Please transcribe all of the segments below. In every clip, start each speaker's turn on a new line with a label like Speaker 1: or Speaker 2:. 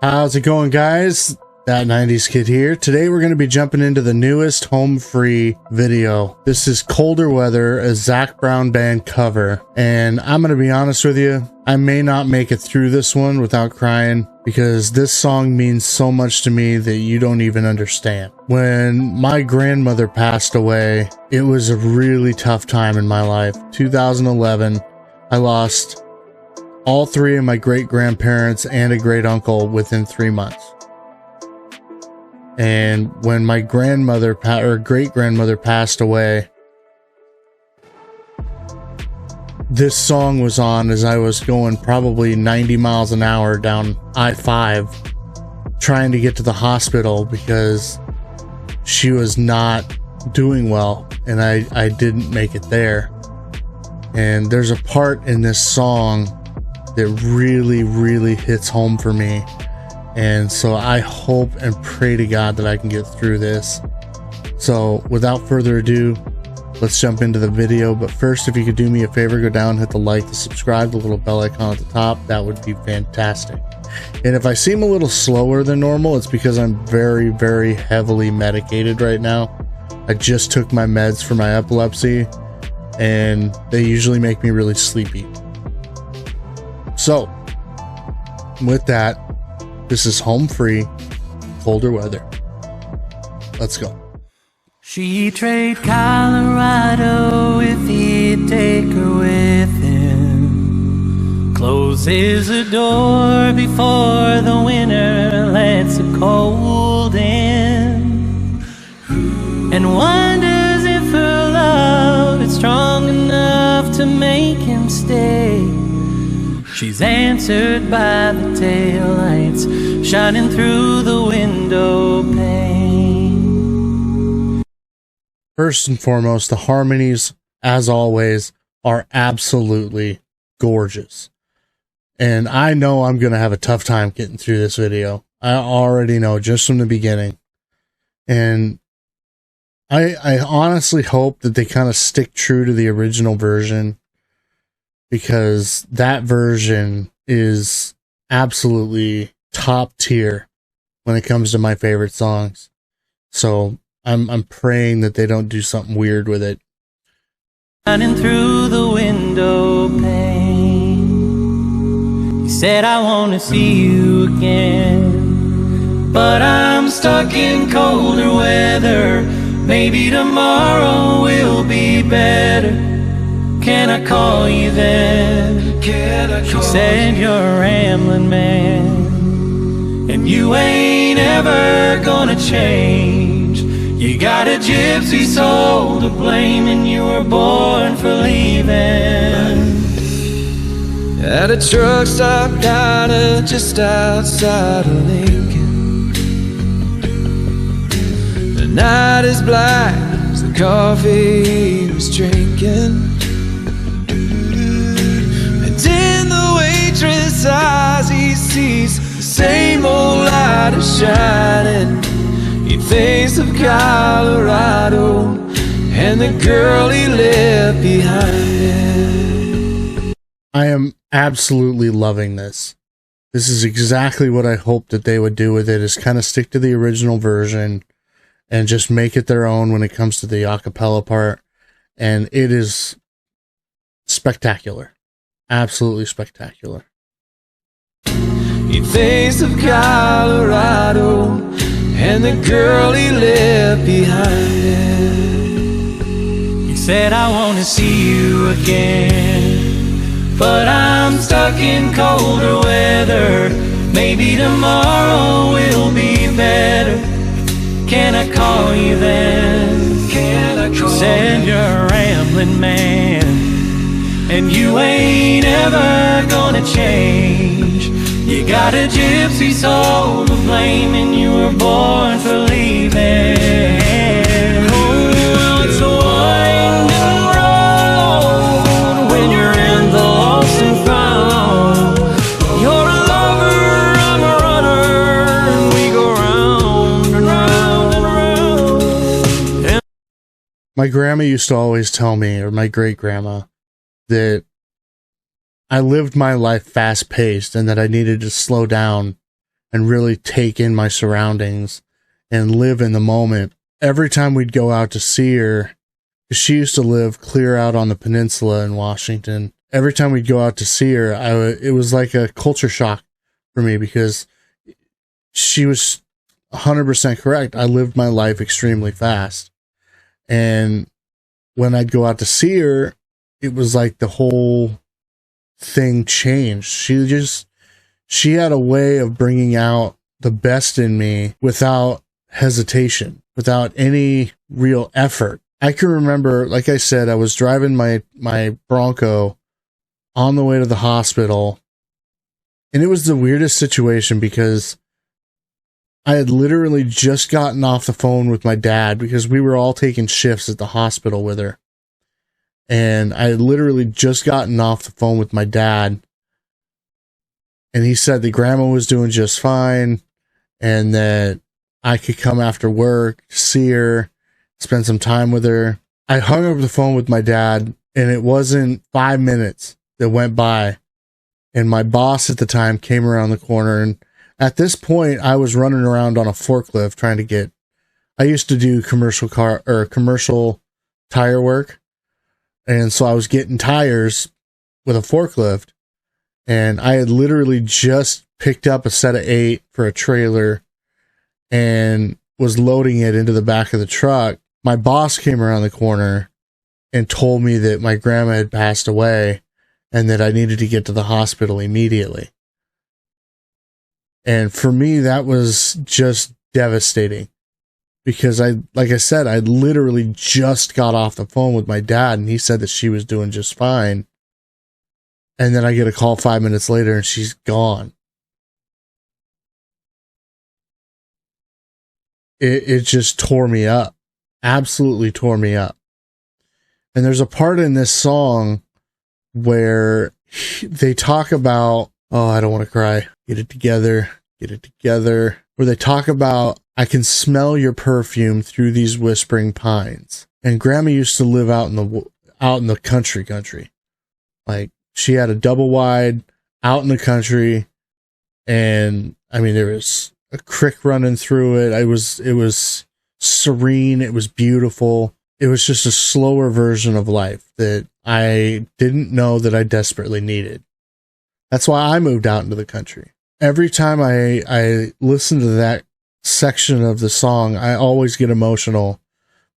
Speaker 1: How's it going, guys? That 90s kid here. Today we're going to be jumping into the newest Homefree video. This is Colder Weather, a Zac Brown Band cover. And I'm going to be honest with you, I may not make it through this one without crying, because this song means so much to me that you don't even understand. When my grandmother passed away, it was a really tough time in my life. 2011, I lost all three of my great-grandparents and a great-uncle within 3 months. And when my grandmother or great-grandmother passed away, this song was on as I was going probably 90 miles an hour down I-5 trying to get to the hospital because she was not doing well and I didn't make it there. And there's a part in this song that really hits home for me. And so I hope and pray to God that I can get through this. So without further ado, let's jump into the video. But first, if you could do me a favor, go down, hit the like, the subscribe, the little bell icon at the top. That would be fantastic. And if I seem a little slower than normal, it's because I'm very heavily medicated right now. I just took my meds for my epilepsy, and they usually make me really sleepy. So with that, this is Homefree, Colder Weather. Let's go.
Speaker 2: She'd trade Colorado if he'd take her with him. Closes the door before the winter lets the cold in, and wonders if her love is strong enough to make him stay. She's answered by the taillights shining through the window pane.
Speaker 1: First and foremost, the harmonies, as always, are absolutely gorgeous. And I know I'm going to have a tough time getting through this video. I already know just from the beginning. And I honestly hope that they kind of stick true to the original version, because that version is absolutely top tier when it comes to my favorite songs. So I'm praying that they don't do something weird with it.
Speaker 2: Shining through the window pane, he said, I want to see you again, but I'm stuck in colder weather. Maybe tomorrow will be better. Can I call you then? She said, you're a rambling man, and you ain't ever gonna change. You got a gypsy soul to blame, and you were born for leaving. At a truck stop down just outside of Lincoln, the night is black as the coffee he was drinking. In the waitress' eyes he sees the same old light is shining. He thinks of Colorado and the girl he left behind him.
Speaker 1: I am absolutely loving this. This is exactly what I hoped that they would do with it, is kind of stick to the original version and just make it their own when it comes to the acapella part. And it is spectacular. Absolutely spectacular.
Speaker 2: He thinks of Colorado and the girl he left behind him. He said, I want to see you again, but I'm stuck in colder weather. Maybe tomorrow will be better. Can I call you then? She said, you're a rambling man, and you ain't ever gonna change. You got a gypsy soul to blame, and you were born for leaving. Oh, well, it's a winding road when you're in the lost and found. You're a lover, I'm a runner, and we go round and round and round.
Speaker 1: My grandma used to always tell me, or my great-grandma, that I lived my life fast-paced and that I needed to slow down and really take in my surroundings and live in the moment. Every time we'd go out to see her, 'cause she used to live clear out on the peninsula in Washington. Every time we'd go out to see her, it was like a culture shock for me, because she was 100% correct. I lived my life extremely fast. And when I'd go out to see her, it was like the whole thing changed. She had a way of bringing out the best in me without hesitation, without any real effort. I can remember, like I said, I was driving my Bronco on the way to the hospital, and it was the weirdest situation because I had literally just gotten off the phone with my dad, because we were all taking shifts at the hospital with her. And I had literally just gotten off the phone with my dad, and he said that grandma was doing just fine and that I could come after work, see her, spend some time with her. I hung up the phone with my dad, and it wasn't 5 minutes that went by, and my boss at the time came around the corner. And at this point, I was running around on a forklift trying to get, I used to do commercial tire work. And so I was getting tires with a forklift, and I had literally just picked up a set of 8 for a trailer and was loading it into the back of the truck. My boss came around the corner and told me that my grandma had passed away and that I needed to get to the hospital immediately. And for me, that was just devastating, because like I said, I literally just got off the phone with my dad, and he said that she was doing just fine. And then I get a call 5 minutes later and she's gone. It just tore me up. Absolutely tore me up. And there's a part in this song where they talk about, oh, I don't want to cry. Get it together. Get it together. Where they talk about, I can smell your perfume through these whispering pines. And grandma used to live out in the country. Like, she had a double wide out in the country. And I mean, there was a creek running through it. It was serene. It was beautiful. It was just a slower version of life that I didn't know that I desperately needed. That's why I moved out into the country. Every time I listen to that section of the song, I always get emotional,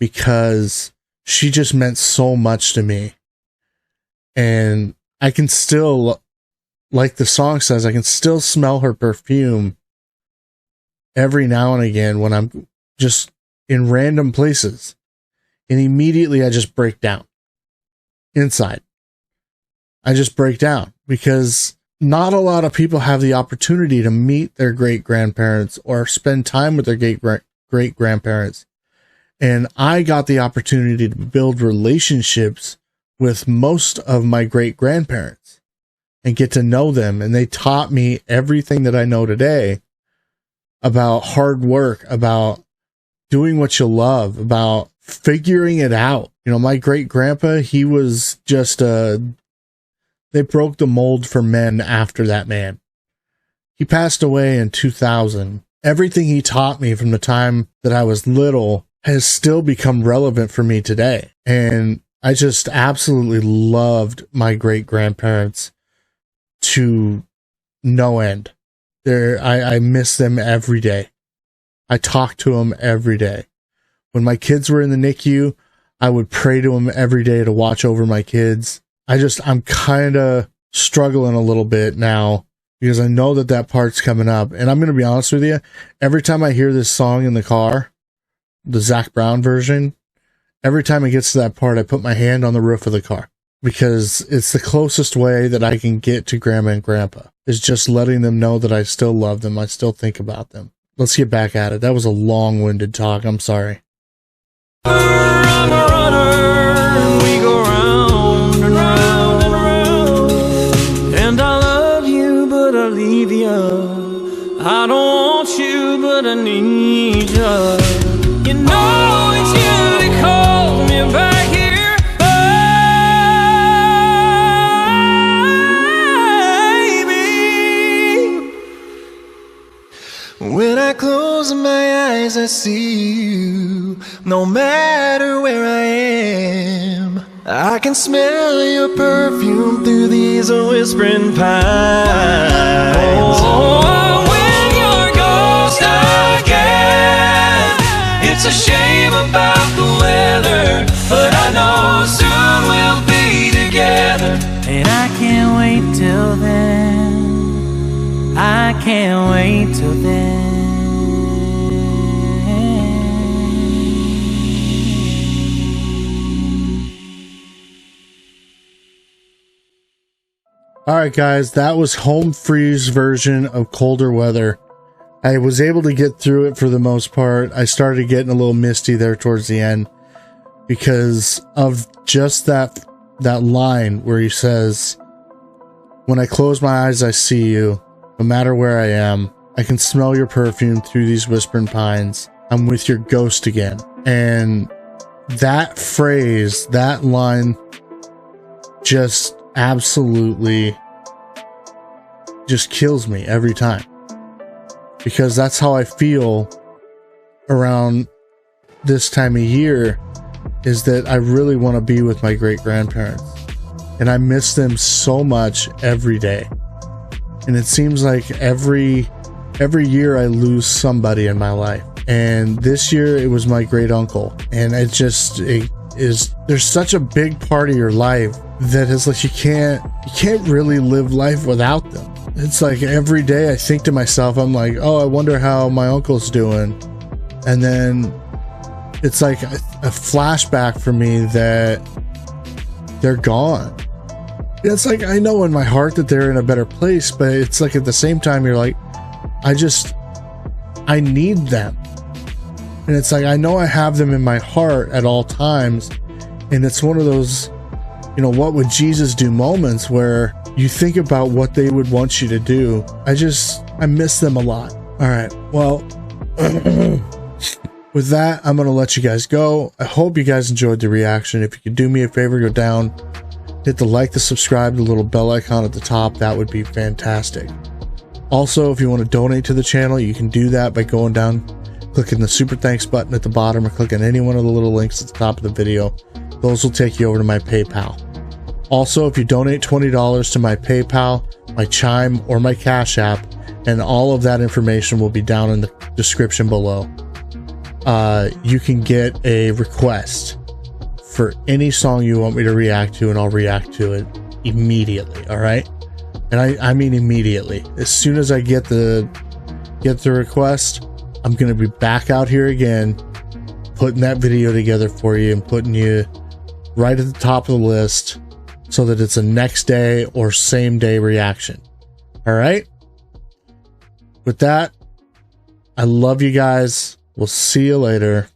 Speaker 1: because she just meant so much to me. And I can still, like the song says, I can still smell her perfume every now and again when I'm just in random places. And immediately I just break down inside. I just break down, because not a lot of people have the opportunity to meet their great-grandparents or spend time with their great-grandparents. And I got the opportunity to build relationships with most of my great-grandparents and get to know them. And they taught me everything that I know today about hard work, about doing what you love, about figuring it out. You know, my great-grandpa, he was just they broke the mold for men after that man. He passed away in 2000. Everything he taught me from the time that I was little has still become relevant for me today. And I just absolutely loved my great-grandparents to no end. I miss them every day. I talk to them every day. When my kids were in the NICU, I would pray to them every day to watch over my kids. I'm kind of struggling a little bit now, because I know that part's coming up. And I'm going to be honest with you, every time I hear this song in the car, the Zac Brown version, every time it gets to that part, I put my hand on the roof of the car, because it's the closest way that I can get to grandma and grandpa, is just letting them know that I still love them. I still think about them. Let's get back at it. That was a long-winded talk. I'm sorry.
Speaker 2: I'm a runner, we go round and round and round. And I love you, but I leave you. I don't want you, but I need you. You know it's you that calls me back here, baby. When I close my eyes, I see you. No matter where I am, I can smell your perfume through these whispering pines. Oh, when you're ghost again, it's a shame about the weather, but I know soon we'll be together. And I can't wait till then. I can't wait till then.
Speaker 1: Alright guys, that was Homefree's version of Colder Weather. I was able to get through it for the most part. I started getting a little misty there towards the end because of just that line where he says, when I close my eyes I see you. No matter where I am, I can smell your perfume through these whispering pines. I'm with your ghost again. And that phrase, that line, just absolutely just kills me every time. Because that's how I feel around this time of year, is that I really want to be with my great-grandparents. And I miss them so much every day. And it seems like every year I lose somebody in my life. And this year it was my great uncle. And there's such a big part of your life that it's like you can't really live life without them. It's like every day I think to myself, I'm like, oh, I wonder how my uncle's doing. And then it's like a flashback for me that they're gone. It's like, I know in my heart that they're in a better place, but it's like at the same time, you're like, I need them. And it's like, I know I have them in my heart at all times. And it's one of those, you know, what would Jesus do moments where you think about what they would want you to do. I miss them a lot. All right. Well, with that, I'm going to let you guys go. I hope you guys enjoyed the reaction. If you could do me a favor, go down, hit the like, the subscribe, the little bell icon at the top. That would be fantastic. Also, if you want to donate to the channel, you can do that by going down, clicking the super thanks button at the bottom, or clicking any one of the little links at the top of the video. Those will take you over to my PayPal. Also, if you donate $20 to my PayPal, my Chime, or my Cash App, and all of that information will be down in the description below, you can get a request for any song you want me to react to, and I'll react to it immediately. All right, and I mean immediately. As soon as I get the request, I'm gonna be back out here again, putting that video together for you and putting you right at the top of the list, so that it's a next day or same day reaction. All right. With that, I love you guys. We'll see you later.